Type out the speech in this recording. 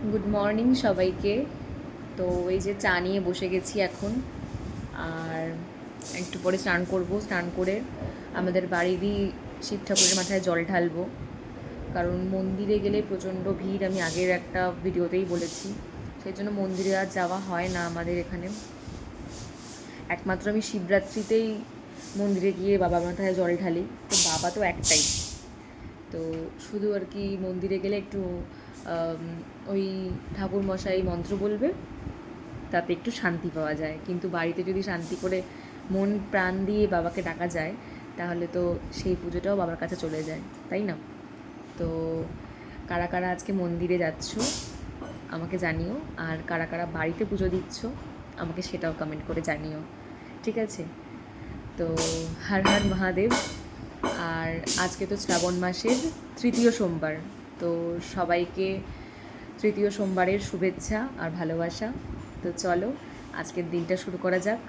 Good morning সবাইকে। তো এই যে চা নিয়ে বসে গেছি এখন, আর একটু পরে স্নান করব। স্নান করে আমাদের বাড়িরই শিব ঠাকুরের মাথায় জল ঢালবো, কারণ মন্দিরে গেলে প্রচণ্ড ভিড়। আমি আগের একটা ভিডিওতেই বলেছি, সেই জন্য মন্দিরে আর যাওয়া হয় না আমাদের এখানে। একমাত্র আমি শিবরাত্রিতেই মন্দিরে গিয়ে বাবার মাথায় জল ঢালি। তো বাবা তো একটাই, তো শুধু আর কি মন্দিরে গেলে একটু ওই ঠাকুর মশাই মন্ত্র বলবে, তাতে একটু শান্তি পাওয়া যায়। কিন্তু বাড়িতে যদি শান্তি করে মন প্রাণ দিয়ে বাবাকে ডাকা যায়, তাহলে তো সেই পুজোটাও বাবার কাছে চলে যায়, তাই না? তো কারা কারা আজকে মন্দিরে যাচ্ছ আমাকে জানিও, আর কারা কারা বাড়িতে পুজো দিচ্ছ আমাকে সেটাও কমেন্ট করে জানিও, ঠিক আছে? তো হর হর মহাদেব। আর আজকে তো শ্রাবণ মাসের তৃতীয় সোমবার, তো সবাইকে তৃতীয় সোমবারের শুভেচ্ছা আর ভালোবাসা। তো চলো আজকের দিনটা শুরু করা যাক।